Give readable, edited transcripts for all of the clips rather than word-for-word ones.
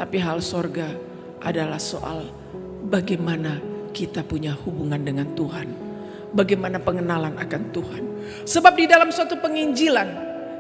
Tapi hal sorga adalah soal bagaimana kita punya hubungan dengan Tuhan. Bagaimana pengenalan akan Tuhan. Sebab di dalam suatu penginjilan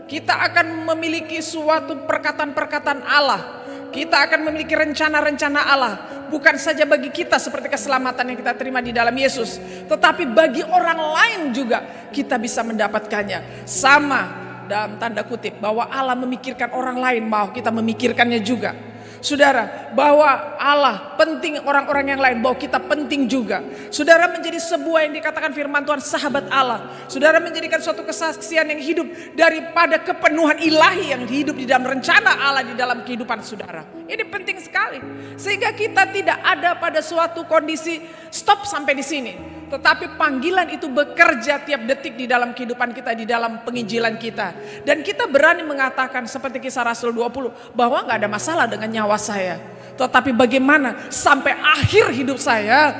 kita akan memiliki suatu perkataan-perkataan Allah. Kita akan memiliki rencana-rencana Allah. Bukan saja bagi kita seperti keselamatan yang kita terima di dalam Yesus. Tetapi bagi orang lain juga kita bisa mendapatkannya. Sama dalam tanda kutip bahwa Allah memikirkan orang lain, mau kita memikirkannya juga. Saudara, bahwa Allah penting orang-orang yang lain, bahwa kita penting juga. Saudara menjadi sebuah yang dikatakan firman Tuhan sahabat Allah. Saudara menjadikan suatu kesaksian yang hidup daripada kepenuhan ilahi yang hidup di dalam rencana Allah di dalam kehidupan saudara. Ini penting sekali. Sehingga kita tidak ada pada suatu kondisi stop sampai di sini. Tetapi panggilan itu bekerja tiap detik di dalam kehidupan kita, di dalam penginjilan kita. Dan kita berani mengatakan seperti kisah Rasul 20 bahwa gak ada masalah dengan nyawa saya. Tetapi bagaimana sampai akhir hidup saya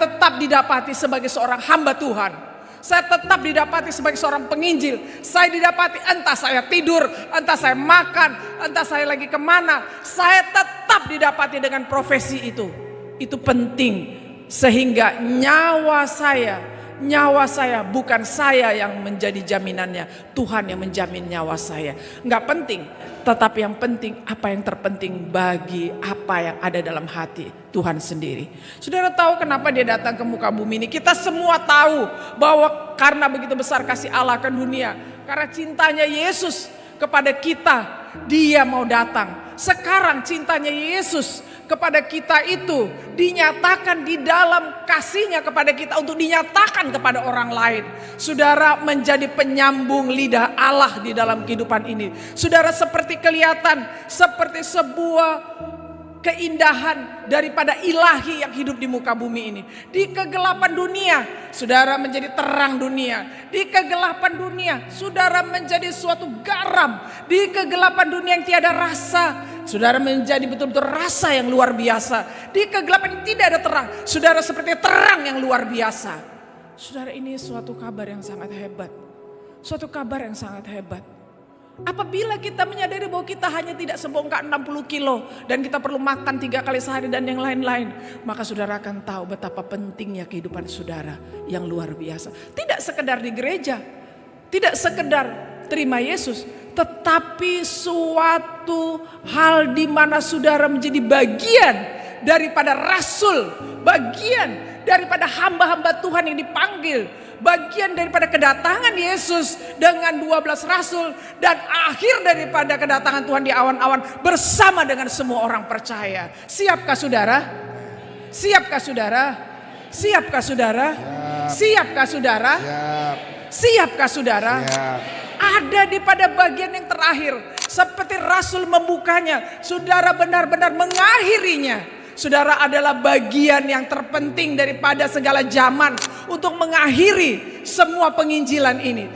tetap didapati sebagai seorang hamba Tuhan. Saya tetap didapati sebagai seorang penginjil. Saya didapati entah saya tidur, entah saya makan, entah saya lagi kemana. Saya tetap didapati dengan profesi itu. Itu penting. Sehingga nyawa saya bukan saya yang menjadi jaminannya. Tuhan yang menjamin nyawa saya. Nggak penting, tetapi yang penting apa yang terpenting bagi apa yang ada dalam hati Tuhan sendiri. Saudara tahu kenapa dia datang ke muka bumi ini? Kita semua tahu bahwa karena begitu besar kasih Allah akan dunia. Karena cintanya Yesus kepada kita, dia mau datang. Sekarang cintanya Yesus kepada kita itu dinyatakan di dalam kasihnya kepada kita untuk dinyatakan kepada orang lain. Saudara menjadi penyambung lidah Allah di dalam kehidupan ini. Saudara seperti kelihatan seperti sebuah keindahan daripada ilahi yang hidup di muka bumi ini. Di kegelapan dunia, saudara menjadi terang dunia. Di kegelapan dunia, saudara menjadi suatu garam. Di kegelapan dunia yang tiada rasa, saudara menjadi betul-betul rasa yang luar biasa. Di kegelapan yang tidak ada terang, saudara seperti terang yang luar biasa. Saudara, ini suatu kabar yang sangat hebat. Suatu kabar yang sangat hebat. Apabila kita menyadari bahwa kita hanya tidak sebongkah 60 kilo dan kita perlu makan 3 kali sehari dan yang lain-lain, maka saudara akan tahu betapa pentingnya kehidupan saudara yang luar biasa. Tidak sekedar di gereja, tidak sekedar terima Yesus, tetapi suatu hal di mana saudara menjadi bagian daripada rasul, bagian daripada hamba-hamba Tuhan yang dipanggil, bagian daripada kedatangan Yesus dengan 12 rasul, dan akhir daripada kedatangan Tuhan di awan-awan bersama dengan semua orang percaya. Siapkah saudara? Siapkah saudara? Siapkah saudara? Siapkah saudara? Siapkah saudara? Ada di pada bagian yang terakhir, seperti rasul membukanya, saudara benar-benar mengakhirinya. Saudara adalah bagian yang terpenting daripada segala zaman untuk mengakhiri semua penginjilan ini.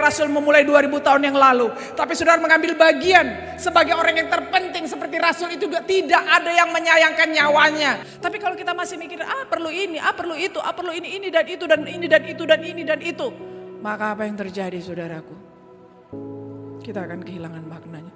Rasul memulai 2000 tahun yang lalu. Tapi saudara mengambil bagian sebagai orang yang terpenting seperti rasul itu juga tidak ada yang menyayangkan nyawanya. Tapi kalau kita masih mikir, perlu ini, perlu itu, perlu ini dan itu dan ini dan itu dan ini dan itu. Maka apa yang terjadi saudaraku? Kita akan kehilangan maknanya.